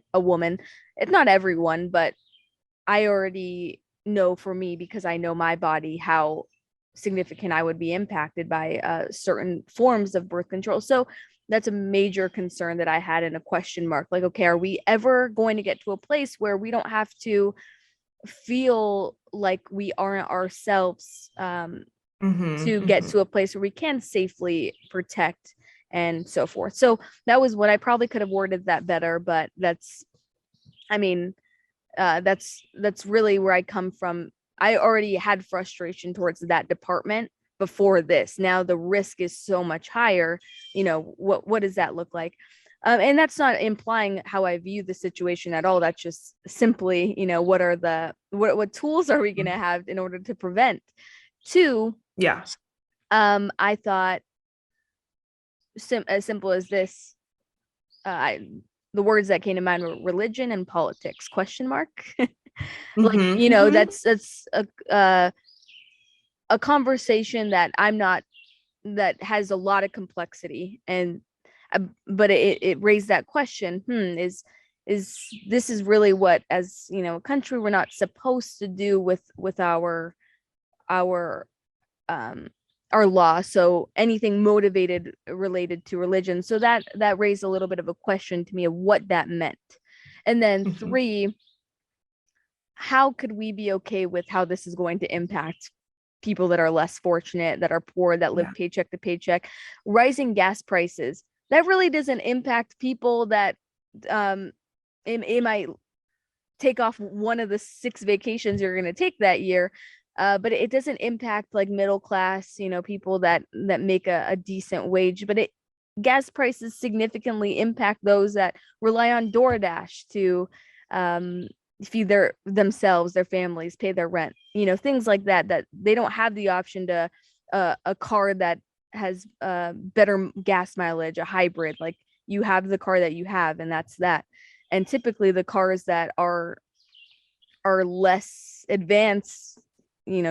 A: It's not everyone, but I already know for me, because I know my body, how significant I would be impacted by certain forms of birth control. So that's a major concern that I had, in a question mark. Like, okay, are we ever going to get to a place where we don't have to feel like we aren't ourselves, to get to a place where we can safely protect and so forth? So that was what I probably could have worded that better, but I mean, that's really where I come from. I already had frustration towards that department before this. Now the risk is so much higher. What does that look like? And that's not implying how I view the situation at all. That's just simply, what tools are we going to have in order to prevent? Two,
B: Yeah.
A: I thought, as simple as this, the words that came to mind were religion and politics, question mark. Like, that's a conversation that that has a lot of complexity, and but it raised that question. Is this is really what, as a country, we're not supposed to do with our um our law? So anything motivated related to religion, so that raised a little bit of a question to me of what that meant. And then three, how could we be okay with how this is going to impact people that are less fortunate, that are poor, that live paycheck to paycheck? Rising gas prices, that really doesn't impact people that it might take off one of the 6 vacations you're going to take that year, but it doesn't impact like middle class, people that make a decent wage. But gas prices significantly impact those that rely on DoorDash to feed themselves, their families, pay their rent, things like that they don't have the option to a car that has better gas mileage, a hybrid. Like, you have the car that you have, and that's that. And typically the cars that are less advanced,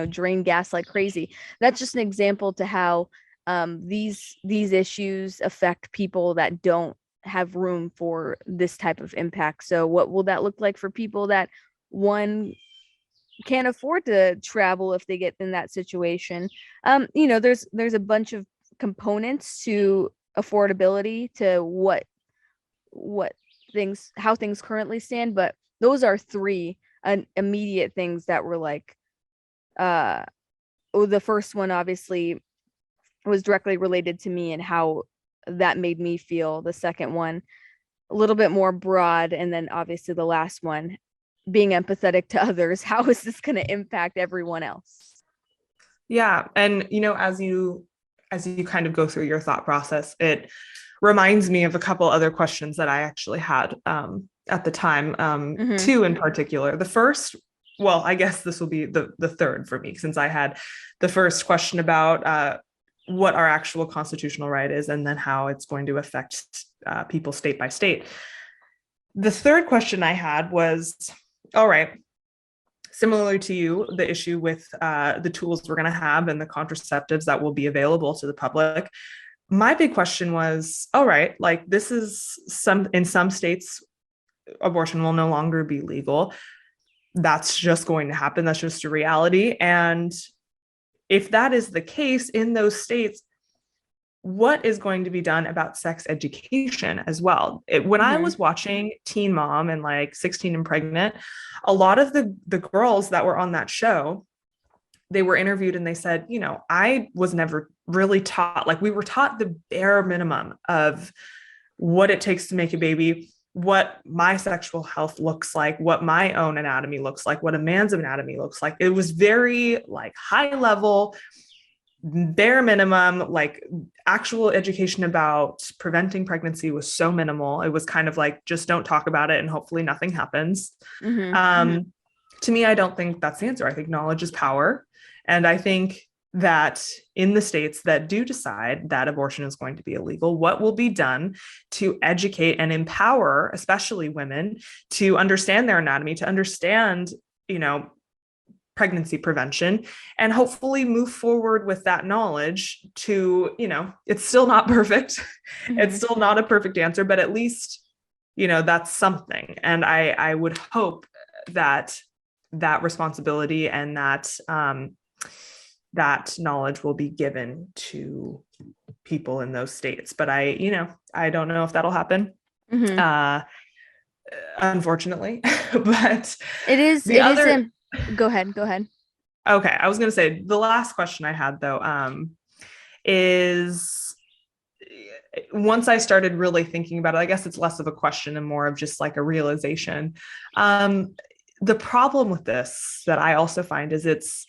A: drain gas like crazy. That's just an example to how these issues affect people that don't have room for this type of impact. So what will that look like for people that, one, can't afford to travel if they get in that situation? There's a bunch of components to affordability, to how things currently stand, but those are three immediate things that were like, the first one obviously was directly related to me and how that made me feel. The second one, a little bit more broad, and then obviously the last one, being empathetic to others. How is this going to impact everyone else?
B: Yeah. And, as you kind of go through your thought process, it reminds me of a couple other questions that I actually had at the time, two in particular. The first, well, I guess this will be the third for me, since I had the first question about what our actual constitutional right is, and then how it's going to affect people state by state. The third question I had was, all right, similarly to you, the issue with the tools we're going to have and the contraceptives that will be available to the public. my big question was, all right, like this is in some states, abortion will no longer be legal. That's just going to happen. That's just a reality. And if that is the case in those states, what is going to be done about sex education as well? When I
A: Mm-hmm.
B: was watching Teen Mom and like 16 and Pregnant, a lot of the girls that were on that show, they were interviewed and they said, I was never really taught, like we were taught the bare minimum of what it takes to make a baby, what my sexual health looks like, what my own anatomy looks like, what a man's anatomy looks like. It was very like high level, bare minimum, like actual education about preventing pregnancy was so minimal. It was kind of like, just don't talk about it and hopefully nothing happens.
A: Mm-hmm.
B: To me, I don't think that's the answer. I think knowledge is power. And I think that in the states that do decide that abortion is going to be illegal, what will be done to educate and empower, especially women, to understand their anatomy, to understand, pregnancy prevention, and hopefully move forward with that knowledge to, it's still not perfect. It's
A: Mm-hmm.
B: still not a perfect answer, but at least, that's something. And I would hope that that responsibility and that knowledge will be given to people in those states. But I don't know if that'll happen.
A: Mm-hmm.
B: Uh, Unfortunately, but
A: It is.
B: the
A: It is.
B: other,
A: Go ahead. Go ahead.
B: okay, I was going to say the last question I had though, is once I started really thinking about it, I guess it's less of a question and more of just like a realization. The problem with this that I also find is it's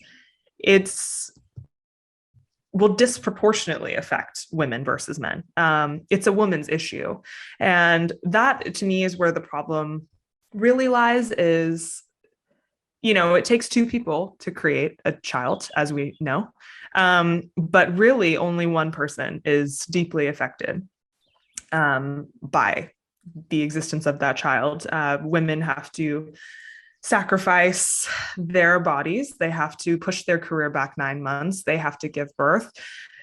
B: will disproportionately affect women versus men. It's a woman's issue. And that to me is where the problem really lies is, it takes two people to create a child, as we know. But really only one person is deeply affected by the existence of that child. Women have to sacrifice their bodies. They have to push their career back 9 months. They have to give birth.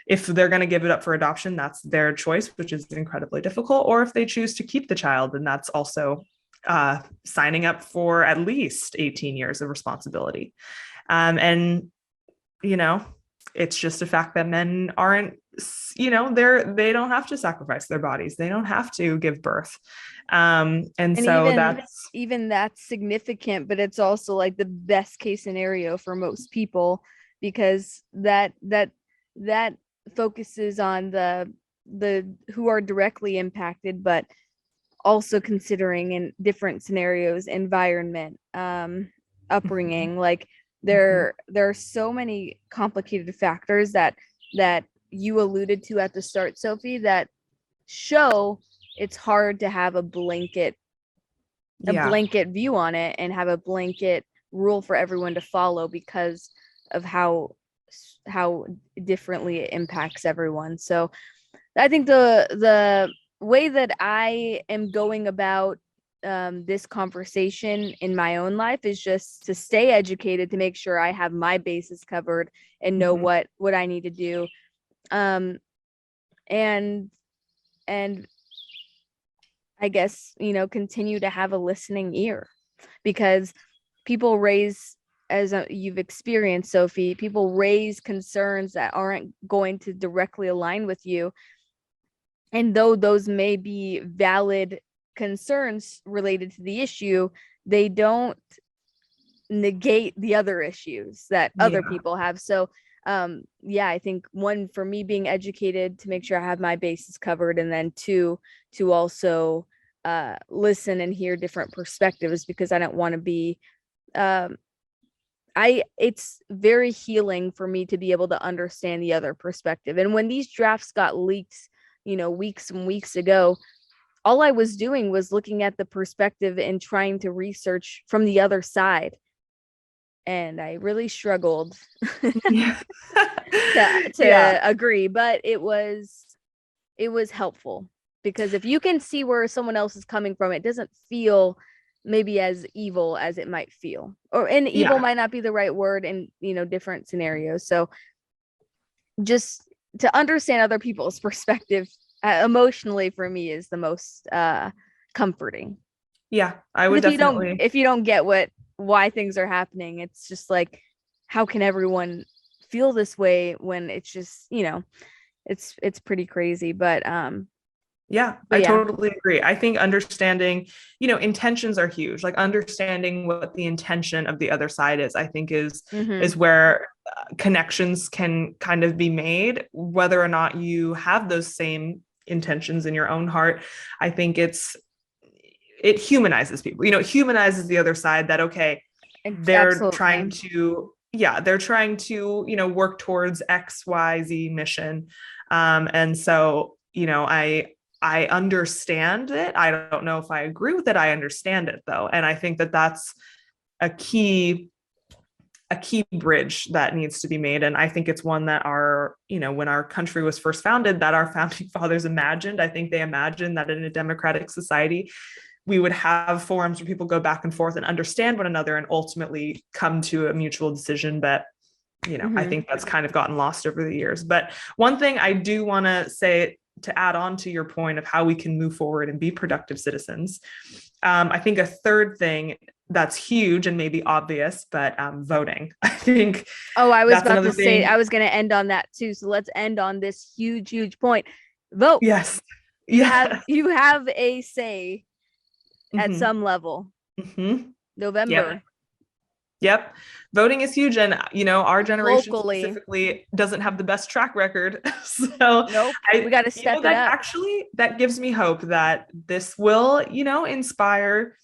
B: If they're going to give it up for adoption, that's their choice, which is incredibly difficult. Or if they choose to keep the child, then that's also signing up for at least 18 years of responsibility. And, it's just a fact that men aren't, they don't have to sacrifice their bodies. They don't have to give birth. And
A: And
B: so
A: even that's significant, but it's also like the best case scenario for most people, because that focuses on the who are directly impacted, but also considering in different scenarios, environment, upbringing, like there are so many complicated factors that you alluded to at the start, Sophie, that show it's hard to have a
B: yeah.
A: blanket view on it and have a blanket rule for everyone to follow because of how differently it impacts everyone. So I think the way that I am going about this conversation in my own life is just to stay educated, to make sure I have my bases covered and know
B: Mhm.
A: what I need to do, um, and and I guess, continue to have a listening ear, because people raise, as you've experienced, Sophie, people raise concerns that aren't going to directly align with you. And though those may be valid concerns related to the issue, they don't negate the other issues that other
B: Yeah.
A: people have. So yeah, I think one, for me, being educated to make sure I have my bases covered, and then two, to also listen and hear different perspectives, because I don't want to be um it's very healing for me to be able to understand the other perspective. And when these drafts got leaked, weeks and weeks ago, all I was doing was looking at the perspective and trying to research from the other side. And I really struggled
B: Yeah. Yeah.
A: to agree, but it was helpful, because if you can see where someone else is coming from, it doesn't feel maybe as evil as it might feel. And evil
B: Yeah.
A: might not be the right word in, different scenarios. So just to understand other people's perspective emotionally for me is the most comforting.
B: Yeah, I would definitely.
A: If you don't get why things are happening, it's just like, how can everyone feel this way when it's just, it's pretty crazy.
B: Yeah,
A: But
B: I
A: yeah.
B: totally agree. I think understanding, intentions are huge. Like understanding what the intention of the other side is, I think is where connections can kind of be made, whether or not you have those same intentions in your own heart. I think it humanizes people. It humanizes the other side that, okay, they're trying
A: Absolutely.
B: to, yeah, they're trying to, work towards XYZ mission. And so, I understand it. I don't know if I agree with it. I understand it though. And I think that that's a key bridge that needs to be made. And I think it's one that when our country was first founded, that our founding fathers imagined. I think they imagined that in a democratic society, we would have forums where people go back and forth and understand one another and ultimately come to a mutual decision. But I think that's kind of gotten lost over the years. But one thing I do want to say, to add on to your point of how we can move forward and be productive citizens, I think a third thing that's huge and maybe obvious, but voting. I think.
A: Oh, I was
B: that's
A: about
B: another
A: to say,
B: thing.
A: I was going to end on that too. So let's end on this huge point. Vote.
B: Yes.
A: You
B: Yeah.
A: you have a say at
B: Mm-hmm.
A: some level.
B: Mm-hmm. Yep.
A: November.
B: Yep. Voting is huge. And, our generation
A: Locally.
B: specifically doesn't have the best track record. So
A: Nope. We got to step it
B: that
A: up.
B: actually, that gives me hope that this will, inspire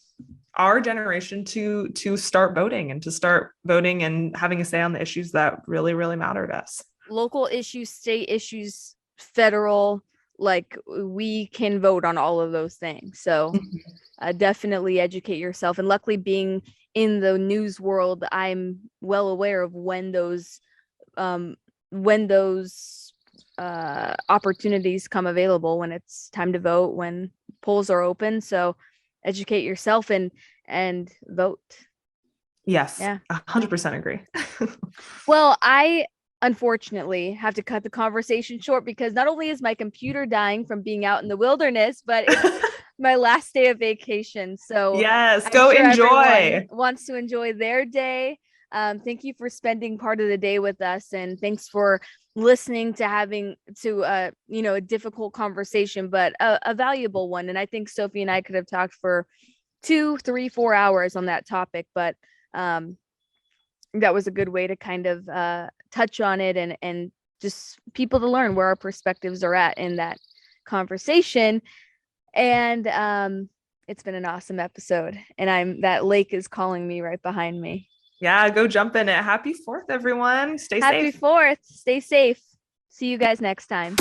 B: our generation to start voting and having a say on the issues that really, really matter to us.
A: Local issues, state issues, federal, like we can vote on all of those things. So definitely educate yourself. And luckily, being in the news world, I'm well aware of when those opportunities come available, when it's time to vote, when polls are open. So educate yourself and vote.
B: Yes,
A: Yeah.
B: 100% agree.
A: Well, I unfortunately have to cut the conversation short because not only is my computer dying from being out in the wilderness, but it's my last day of vacation. So
B: Yes,
A: I'm
B: go
A: sure everyone
B: enjoy.
A: wants to enjoy their day. Thank you for spending part of the day with us, and thanks for listening to a difficult conversation, but a valuable one. And I think Sophie and I could have talked for 2, 3, 4 hours on that topic, but that was a good way to kind of touch on it and just people to learn where our perspectives are at in that conversation. And it's been an awesome episode, and that lake is calling me right behind me.
B: Yeah, go jump in it. Happy 4th, everyone. Stay
A: Happy
B: safe.
A: 4th. Stay safe. See you guys next time.